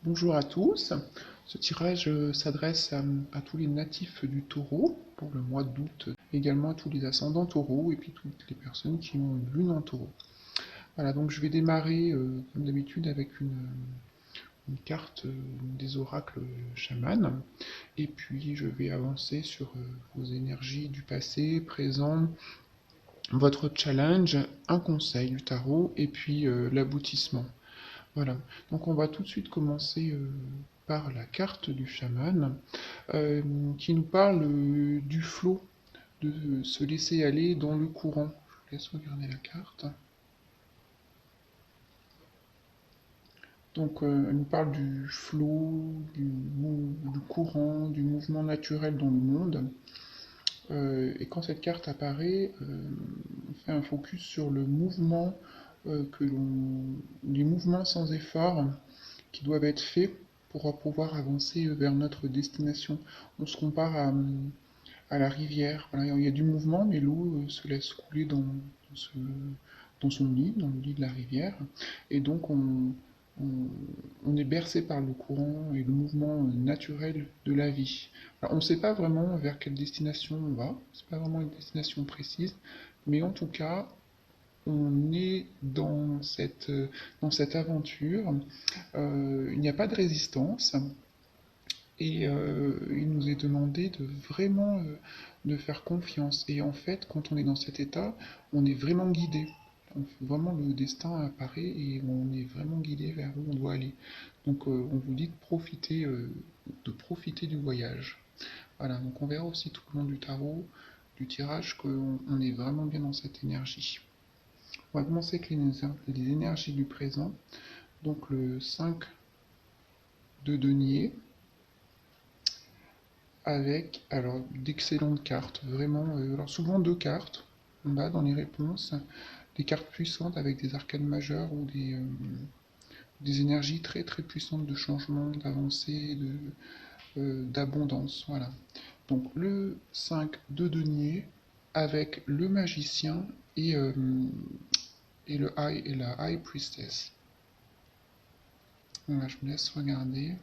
Bonjour à tous. Ce tirage s'adresse à tous les natifs du taureau pour le mois d'août, également à tous les ascendants taureaux et puis toutes les personnes qui ont une lune en taureau. Voilà, donc je vais démarrer comme d'habitude avec une carte des oracles chamanes et puis je vais avancer sur vos énergies du passé, présent, votre challenge, un conseil du tarot et puis l'aboutissement. Voilà, donc on va tout de suite commencer par la carte du chaman euh, qui nous parle du flot, de se laisser aller dans le courant. Je vous laisse regarder la carte. Donc elle nous parle du flot, du courant, du mouvement naturel dans le monde. Et quand cette carte apparaît, on fait un focus sur le mouvement les mouvements sans effort qui doivent être faits pour pouvoir avancer vers notre destination. On se compare à la rivière. Voilà, il y a du mouvement, mais l'eau se laisse couler dans son lit, dans le lit de la rivière. Et donc on- on est bercé par le courant et le mouvement naturel de la vie. Alors, on ne sait pas vraiment vers quelle destination on va, c'est pas vraiment une destination précise, mais en tout cas, on est dans cette aventure. Il n'y a pas de résistance. Et il nous est demandé de vraiment de faire confiance. Et en fait, quand on est dans cet état, on est vraiment guidé. Vraiment, le destin apparaît et on est vraiment guidé vers où on doit aller. Donc, on vous dit de profiter du voyage. Voilà, donc on verra aussi tout le long du tarot, du tirage, qu'on est vraiment bien dans cette énergie. On va commencer avec les énergies du présent. Donc, le 5 de denier, avec alors d'excellentes cartes, vraiment. Alors souvent deux cartes en bas dans les réponses, des cartes puissantes avec des arcanes majeures ou des énergies très très puissantes de changement, d'avancée, d'abondance. Voilà. Donc le 5 de denier avec le magicien et, euh, et la High Priestess. Voilà, je me laisse regarder.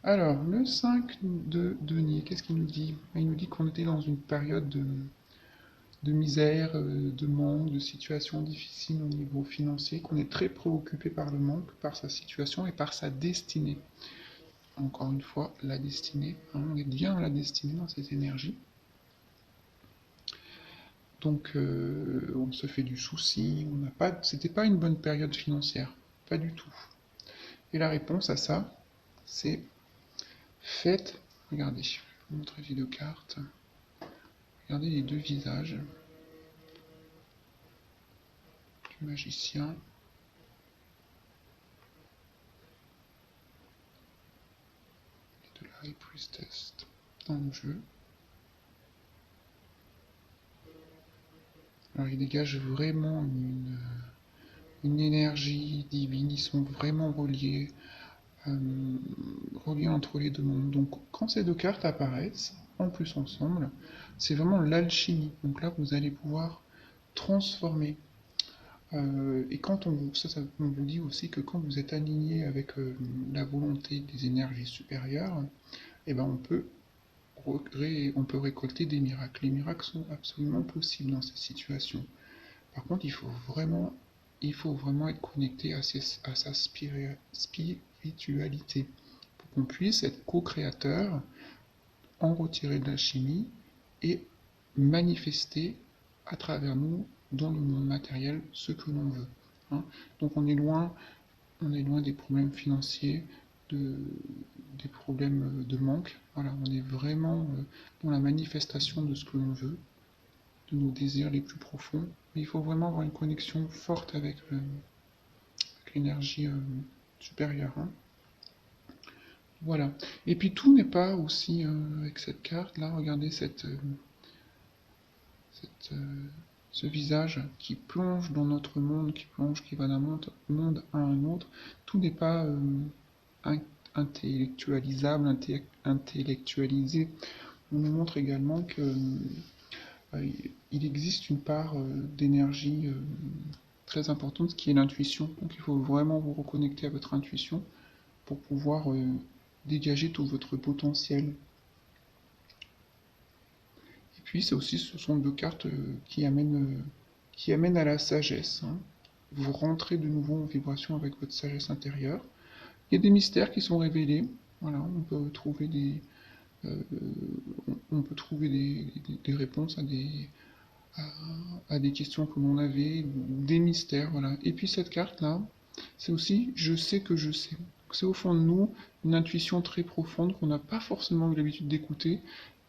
Alors, le 5 de denier, qu'est-ce qu'il nous dit? Il nous dit qu'on était dans une période de misère, de manque, de situations difficiles au niveau financier, qu'on est très préoccupé par le manque, par sa situation et par sa destinée. Encore une fois, la destinée, hein, on est bien dans la destinée, dans ces énergies. Donc, on se fait du souci, c'était pas une bonne période financière, pas du tout. Et la réponse à ça, c'est faites, regardez, je vais vous montrer les deux cartes, regardez les deux visages du magicien et de la High Priestess dans le jeu. Alors ils dégagent vraiment une énergie divine, ils sont vraiment reliés entre les deux mondes. Donc quand ces deux cartes apparaissent, en plus ensemble, c'est vraiment l'alchimie. Donc là, vous allez pouvoir transformer. Et quand on vous dit aussi que quand vous êtes aligné avec la volonté des énergies supérieures, eh ben on peut récolter des miracles. Les miracles sont absolument possibles dans ces situations. Par contre, il faut vraiment être connecté à sa spiritualité pour qu'on puisse être co-créateur, en retirer de la chimie et manifester à travers nous, dans le monde matériel, ce que l'on veut. Hein. Donc on est loin des problèmes financiers, de, des problèmes de manque. Voilà, on est vraiment dans la manifestation de ce que l'on veut, de nos désirs les plus profonds. Mais il faut vraiment avoir une connexion forte avec l'énergie supérieure. Hein. Voilà. Et puis tout n'est pas aussi avec cette carte. Là, regardez cette, ce visage qui plonge dans notre monde, qui plonge, qui va d'un monde à un autre. Tout n'est pas intellectualisable, intellectualisé. On nous montre également que il existe une part d'énergie très importante, qui est l'intuition. Donc il faut vraiment vous reconnecter à votre intuition pour pouvoir dégager tout votre potentiel. Et puis c'est aussi, ce sont deux cartes qui amènent à la sagesse, hein. Vous rentrez de nouveau en vibration avec votre sagesse intérieure. Il y a des mystères qui sont révélés. Voilà, euh, on peut trouver des réponses à, à des questions que l'on avait, des mystères, voilà. Et puis cette carte-là, c'est aussi je sais que je sais. C'est au fond de nous une intuition très profonde qu'on n'a pas forcément eu l'habitude d'écouter,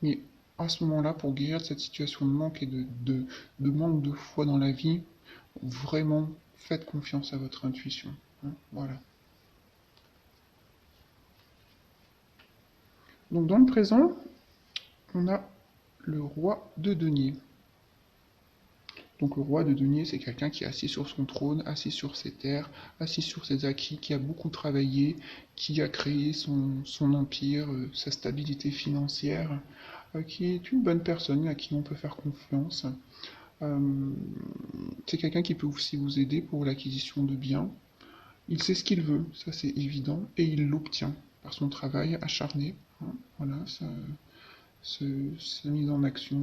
mais à ce moment-là, pour guérir de cette situation de manque et de manque de foi dans la vie, vraiment faites confiance à votre intuition, hein. Voilà. Donc dans le présent, on a le roi de denier. Donc le roi de denier, c'est quelqu'un qui est assis sur son trône, assis sur ses terres, assis sur ses acquis, qui a beaucoup travaillé, qui a créé son empire, sa stabilité financière, qui est une bonne personne à qui on peut faire confiance. Euh, c'est quelqu'un qui peut aussi vous aider pour l'acquisition de biens. Il sait ce qu'il veut, ça c'est évident, et il l'obtient par son travail acharné, hein. Voilà, sa mise en action.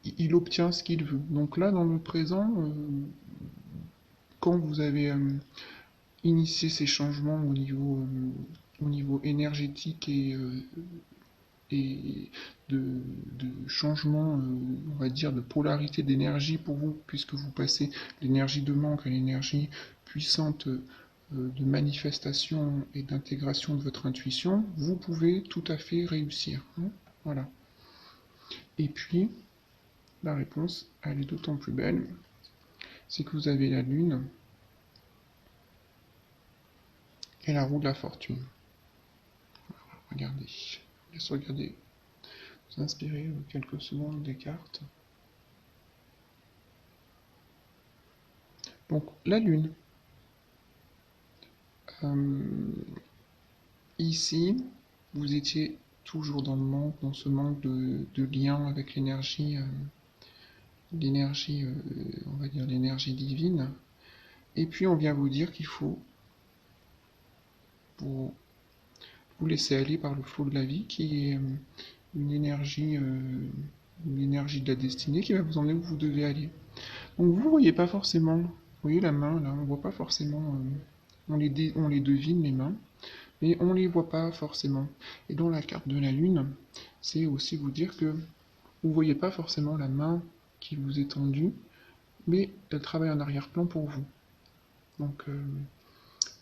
Il obtient ce qu'il veut. Donc là, dans le présent, quand vous avez initié ces changements au niveau énergétique et de changement, on va dire, de polarité d'énergie pour vous, puisque vous passez l'énergie de manque à l'énergie puissante de manifestation et d'intégration de votre intuition, vous pouvez tout à fait réussir, hein. Voilà. Et puis, la réponse, elle est d'autant plus belle, c'est que vous avez la lune et la roue de la fortune. Regardez, laisse regarder, vous inspirez quelques secondes des cartes. Donc la lune, euh, ici, vous étiez toujours dans le manque, dans ce manque de lien avec on va dire l'énergie divine. Et puis on vient vous dire qu'il faut vous, vous laisser aller par le flot de la vie, qui est une énergie, euh, une énergie de la destinée qui va vous emmener où vous devez aller. Donc vous voyez pas forcément, vous voyez la main là, on voit pas forcément, on les devine les mains, mais on les voit pas forcément. Et dans la carte de la lune, c'est aussi vous dire que vous voyez pas forcément la main qui vous est tendue, mais elle travaille en arrière-plan pour vous. Donc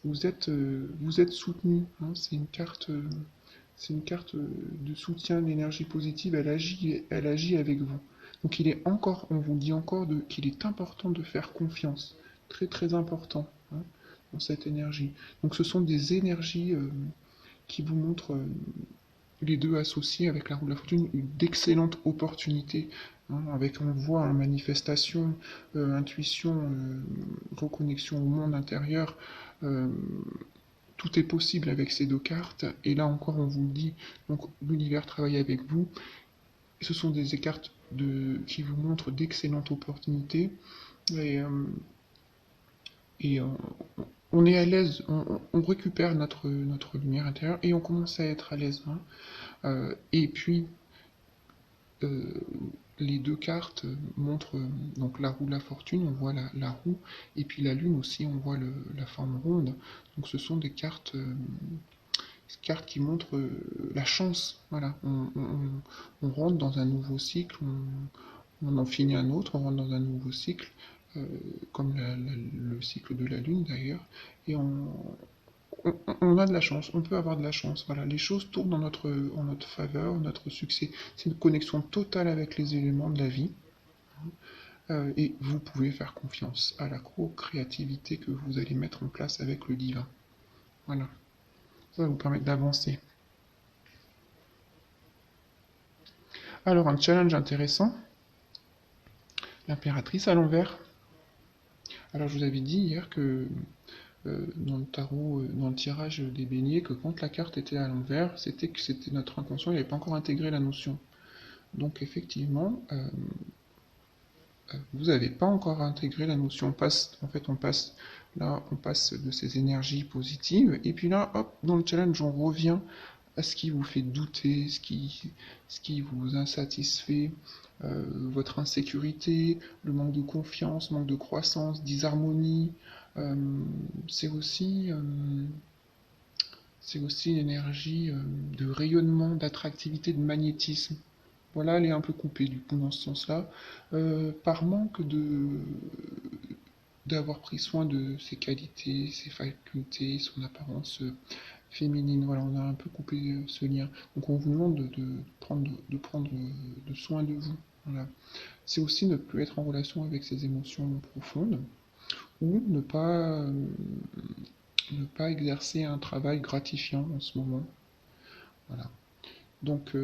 vous êtes soutenu, hein. C'est une carte de soutien, d'énergie positive. Elle agit avec vous. Donc il est encore, on vous dit encore qu'il est important de faire confiance, très très important, hein, dans cette énergie. Donc ce sont des énergies qui vous montrent les deux associés avec la roue de la fortune, d'excellentes opportunités, hein, avec on voit hein, manifestation, intuition, reconnexion au monde intérieur. euh, Tout est possible avec ces deux cartes, et là encore on vous le dit, donc l'univers travaille avec vous. Ce sont des cartes qui vous montrent d'excellentes opportunités, et, euh, et on est à l'aise, on récupère notre lumière intérieure, et on commence à être à l'aise, hein. Et puis, euh, les deux cartes montrent donc la roue de la fortune, on voit la roue, et puis la lune aussi, on voit la forme ronde. Donc ce sont des cartes qui montrent la chance. Voilà, on rentre dans un nouveau cycle, on en finit un autre, on rentre dans un nouveau cycle, euh, comme le cycle de la lune d'ailleurs, et on a de la chance, on peut avoir de la chance. Voilà, les choses tournent en notre faveur, notre succès. C'est une connexion totale avec les éléments de la vie. Et vous pouvez faire confiance à la co-créativité que vous allez mettre en place avec le divin. Voilà, ça va vous permettre d'avancer. Alors, un challenge intéressant, l'impératrice à l'envers. Alors, je vous avais dit hier que dans le tarot, dans le tirage des beignets, que quand la carte était à l'envers, c'était que c'était notre inconscient, il n'avait pas encore intégré la notion. Donc effectivement, vous n'avez pas encore intégré la notion. On passe de ces énergies positives, et puis là, hop, dans le challenge, on revient à ce qui vous fait douter, ce qui vous insatisfait, votre insécurité, le manque de confiance, manque de croissance, disharmonie. Euh, c'est aussi, euh, c'est aussi une énergie de rayonnement, d'attractivité, de magnétisme. Voilà, elle est un peu coupée du coup dans ce sens-là, par manque d'avoir pris soin de ses qualités, ses facultés, son apparence féminine. Voilà, on a un peu coupé ce lien. Donc on vous demande prendre de soin de vous. Voilà. C'est aussi ne plus être en relation avec ses émotions profondes ou ne pas exercer un travail gratifiant en ce moment. Voilà. Donc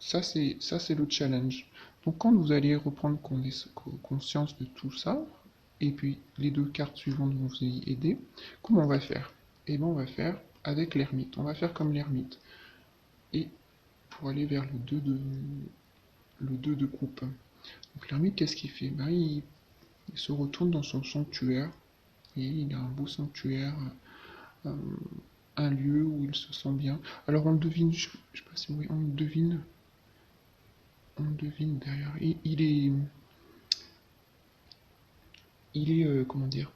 ça c'est le challenge. Donc quand vous allez reprendre conscience de tout ça, et puis les deux cartes suivantes vont vous y aider, comment on va faire? Eh bien on va faire avec l'ermite. On va faire comme l'ermite. Et pour aller vers le 2 de coupe. Donc l'ermite, qu'est-ce qu'il fait? Ben, il se retourne dans son sanctuaire. Et il a un beau sanctuaire, euh, un lieu où il se sent bien. Alors on le devine, je ne sais pas si oui, on le devine derrière. Il est, comment dire,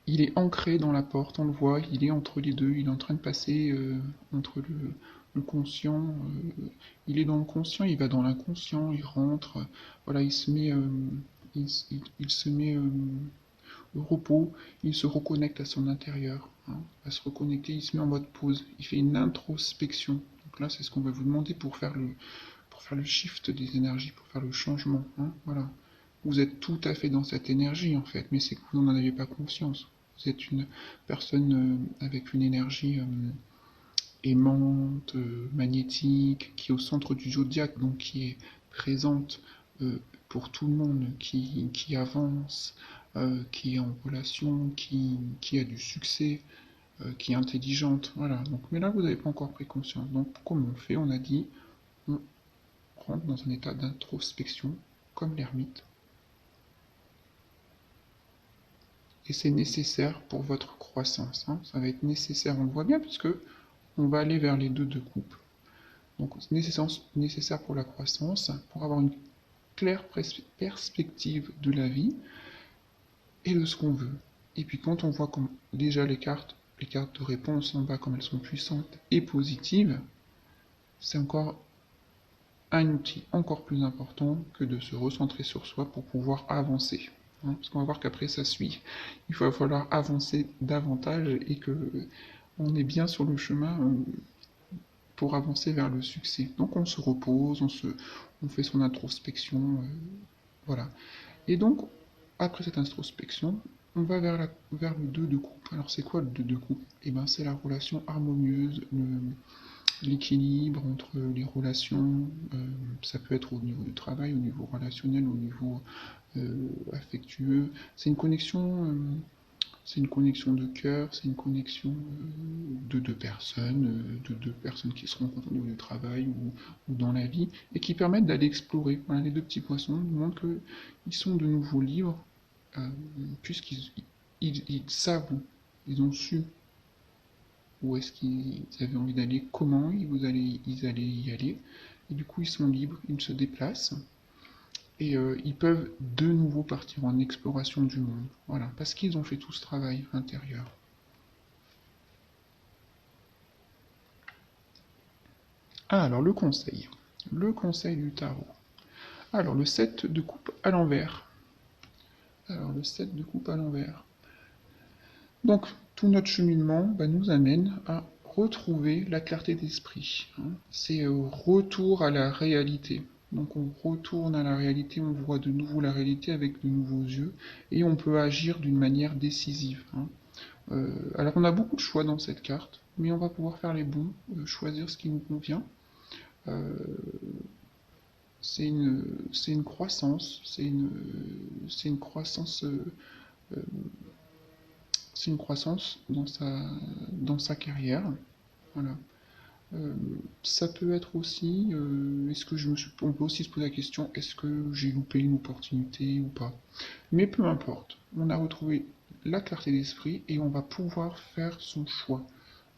il est ancré dans la porte, on le voit, il est entre les deux, il est en train de passer entre le conscient, il est dans le conscient, il va dans l'inconscient, il rentre, voilà, il se met au repos, il se reconnecte à son intérieur, hein, à se reconnecter, il se met en mode pause, il fait une introspection. Donc là, c'est ce qu'on va vous demander pour faire le shift des énergies, pour faire le changement, hein, voilà. Vous êtes tout à fait dans cette énergie en fait, mais c'est que vous n'en avez pas conscience. Vous êtes une personne avec une énergie aimante, magnétique, qui est au centre du zodiaque, donc qui est présente euh, pour tout le monde, qui avance, qui est en relation, qui a du succès, qui est intelligente. Voilà. Donc, mais là, vous n'avez pas encore pris conscience. Donc, comment on fait? On a dit, on rentre dans un état d'introspection, comme l'ermite, et c'est nécessaire pour votre croissance, hein. Ça va être nécessaire, on le voit bien, puisque on va aller vers les deux de coupe. Donc nécessaire pour la croissance, pour avoir une claire perspective de la vie et de ce qu'on veut. Et puis quand on voit comme déjà les cartes de réponse en bas, comme elles sont puissantes et positives, c'est encore un outil encore plus important que de se recentrer sur soi pour pouvoir avancer. Hein, parce qu'on va voir qu'après ça suit. Il va falloir avancer davantage et que on est bien sur le chemin pour avancer vers le succès. Donc on se repose, on fait son introspection, voilà. Et donc, après cette introspection, on va vers le 2 de coupe. Alors c'est quoi le 2 de coupe? Eh ben c'est la relation harmonieuse, l'équilibre entre les relations, ça peut être au niveau du travail, au niveau relationnel, au niveau affectueux. C'est une connexion de cœur, c'est une connexion de deux personnes qui se rencontrent au niveau du travail ou dans la vie, et qui permettent d'aller explorer. Voilà, les deux petits poissons nous montrent qu'ils sont de nouveau libres, euh, puisqu'ils savent, ils ont su où est-ce qu'ils avaient envie d'aller, comment ils allaient y aller, et du coup ils sont libres, ils se déplacent, et ils peuvent de nouveau partir en exploration du monde. Voilà, parce qu'ils ont fait tout ce travail intérieur. Ah, alors le conseil. Le conseil du tarot. Alors le 7 de coupe à l'envers. Alors le 7 de coupe à l'envers. Donc tout notre cheminement nous amène à retrouver la clarté d'esprit, hein. C'est retour à la réalité. Donc on retourne à la réalité, on voit de nouveau la réalité avec de nouveaux yeux et on peut agir d'une manière décisive, hein. Alors on a beaucoup de choix dans cette carte, mais on va pouvoir faire les bons, choisir ce qui nous convient. Euh, c'est une croissance, c'est une croissance, euh, c'est une croissance dans sa carrière. Voilà. Euh, Ça peut être aussi, on peut aussi se poser la question, est-ce que j'ai loupé une opportunité ou pas? Mais peu importe, on a retrouvé la clarté d'esprit et on va pouvoir faire son choix,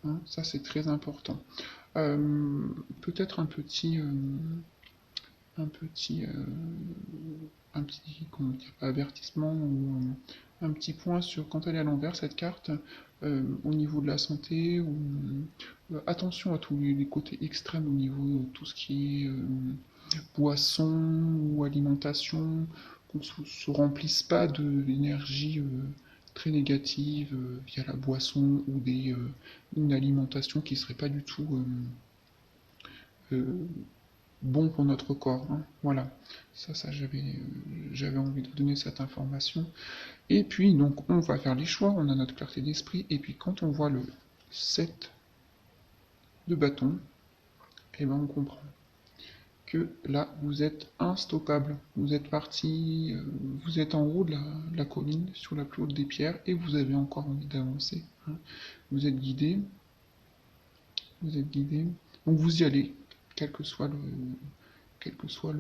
hein. Ça, c'est très important. Euh, Peut-être un petit comment dire, avertissement ou un petit point sur quand elle est à l'envers, cette carte, au niveau de la santé, ou attention à tous les côtés extrêmes au niveau de tout ce qui est boisson ou alimentation, qu'on se remplisse pas de l'énergie très négative via la boisson ou une alimentation qui serait pas du tout euh, bon pour notre corps, hein. Voilà, j'avais envie de donner cette information. Et puis, donc, on va faire les choix, on a notre clarté d'esprit, et puis quand on voit le 7 de bâton, et ben on comprend que là, vous êtes instoppable. Vous êtes parti, vous êtes en haut de la colline, sur la plus haute des pierres, et vous avez encore envie d'avancer, hein. Vous êtes guidé, vous êtes guidé, donc vous y allez, quel que soit quel que soit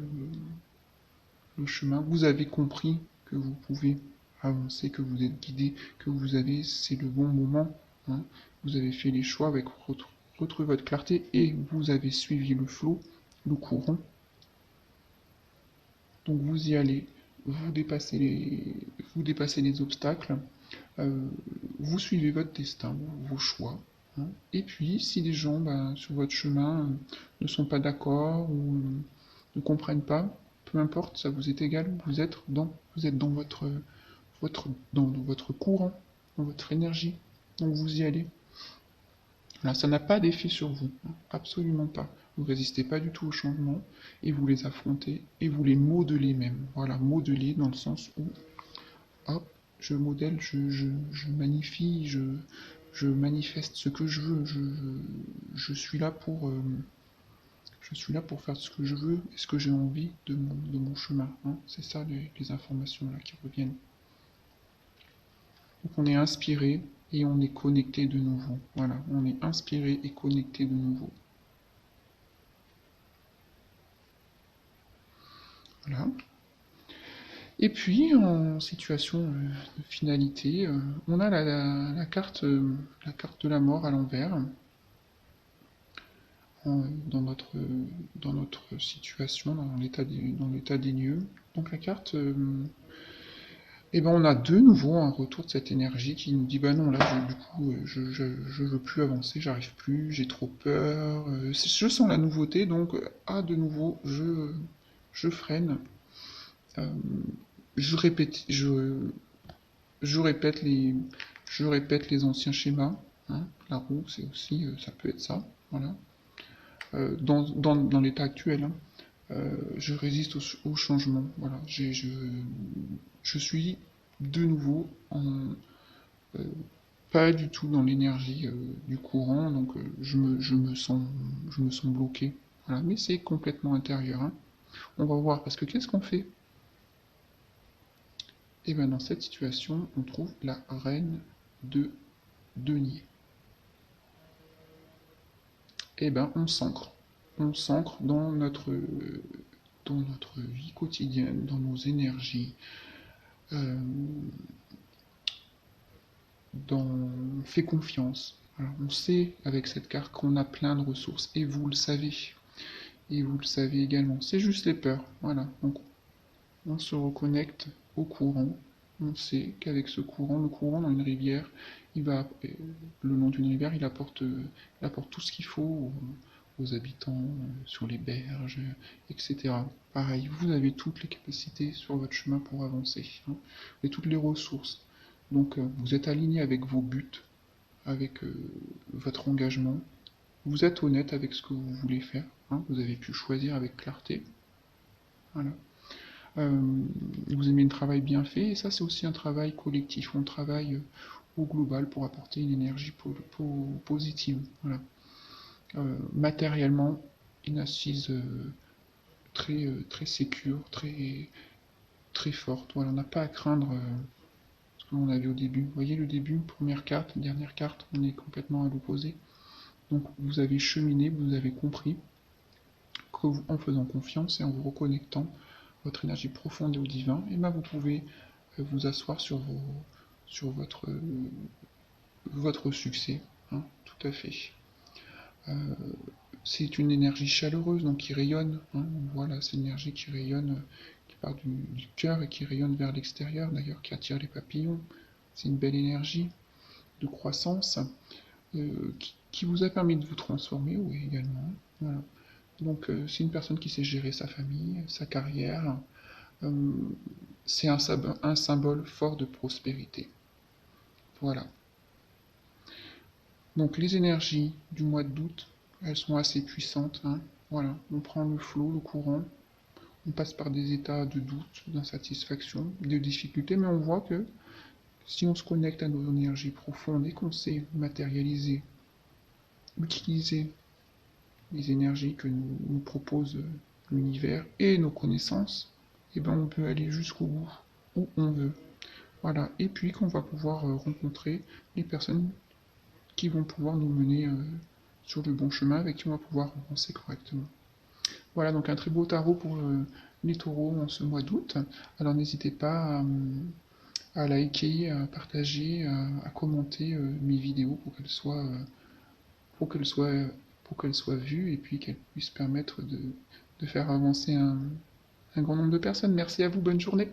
le chemin. Vous avez compris que vous pouvez avancer, que vous êtes guidé, que c'est le bon moment, hein. Vous avez fait les choix avec retrouver votre clarté et vous avez suivi le flot, le courant. Donc vous y allez, vous dépassez les obstacles, euh, vous suivez votre destin, vos choix, hein. Et puis si les gens sur votre chemin ne sont pas d'accord ou ne comprennent pas, peu importe, ça vous est égal, vous êtes dans dans votre courant, dans votre énergie. Donc vous y allez. Là, ça n'a pas d'effet sur vous, hein, absolument pas. Vous ne résistez pas du tout au changement et vous les affrontez et vous les modelez même. Voilà, modeler dans le sens où, hop, je modèle, je magnifie, je manifeste ce que je veux. Je suis là je suis là pour faire ce que je veux et ce que j'ai envie de mon chemin, hein. C'est ça les informations là qui reviennent. Donc on est inspiré et on est connecté de nouveau. Voilà, on est inspiré et connecté de nouveau. Voilà. Et puis, en situation de finalité, on a la carte de la mort à l'envers dans notre situation, dans l'état des lieux. Donc la carte, eh ben, on a de nouveau un retour de cette énergie qui nous dit bah non, là, du coup, je veux plus avancer, j'arrive plus, j'ai trop peur, je sens la nouveauté, donc, de nouveau, je freine. Euh, je répète, je répète les, je répète les anciens schémas, hein. La roue, c'est aussi, ça peut être ça, voilà. Dans l'état actuel, hein. Je résiste au changement, voilà. Je suis de nouveau euh, pas du tout dans l'énergie du courant, donc je me sens bloqué, voilà. Mais c'est complètement intérieur, hein. On va voir, parce que qu'est-ce qu'on fait? Et bien dans cette situation, on trouve la reine de denier. Et ben on s'ancre. On s'ancre dans notre vie quotidienne, dans nos énergies, euh, on fait confiance. Alors, on sait avec cette carte qu'on a plein de ressources, et vous le savez. Et vous le savez également. C'est juste les peurs. Voilà. Donc on se reconnecte au courant. On sait qu'avec ce courant, le courant dans une rivière, le long d'une rivière, il apporte tout ce qu'il faut aux habitants, sur les berges, etc. Pareil, vous avez toutes les capacités sur votre chemin pour avancer, hein, et toutes les ressources. Donc vous êtes aligné avec vos buts, avec votre engagement. Vous êtes honnête avec ce que vous voulez faire, hein, vous avez pu choisir avec clarté. Voilà. Vous aimez un travail bien fait, et ça c'est aussi un travail collectif, on travaille au global pour apporter une énergie positive. Voilà. Matériellement, une assise très sécure, très forte. Voilà, on n'a pas à craindre ce que l'on avait au début. Vous voyez le début, première carte, dernière carte, on est complètement à l'opposé. Donc vous avez cheminé, vous avez compris que en faisant confiance et en vous reconnectant votre énergie profonde et au divin, et ben vous pouvez vous asseoir sur votre succès. Hein, tout à fait. Euh, c'est une énergie chaleureuse, donc qui rayonne. Hein, voilà, c'est une énergie qui rayonne, qui part du cœur et qui rayonne vers l'extérieur, d'ailleurs, qui attire les papillons. C'est une belle énergie de croissance qui vous a permis de vous transformer, oui, également. Voilà. Donc, c'est une personne qui sait gérer sa famille, sa carrière. Euh, c'est un symbole fort de prospérité. Voilà. Donc les énergies du mois d'août, elles sont assez puissantes. Hein. Voilà, on prend le flot, le courant, on passe par des états de doute, d'insatisfaction, de difficulté, mais on voit que si on se connecte à nos énergies profondes et qu'on sait matérialiser, utiliser les énergies que nous propose l'univers et nos connaissances, eh ben on peut aller jusqu'au bout, où on veut. Voilà, et puis qu'on va pouvoir rencontrer les personnes qui vont pouvoir nous mener sur le bon chemin, avec qui on va pouvoir avancer correctement. Voilà, donc un très beau tarot pour les taureaux en ce mois d'août. Alors n'hésitez pas à liker, à partager, à commenter mes vidéos pour qu'elles soient, pour qu'elles soient vues et puis qu'elles puissent permettre de faire avancer un grand nombre de personnes. Merci à vous, bonne journée.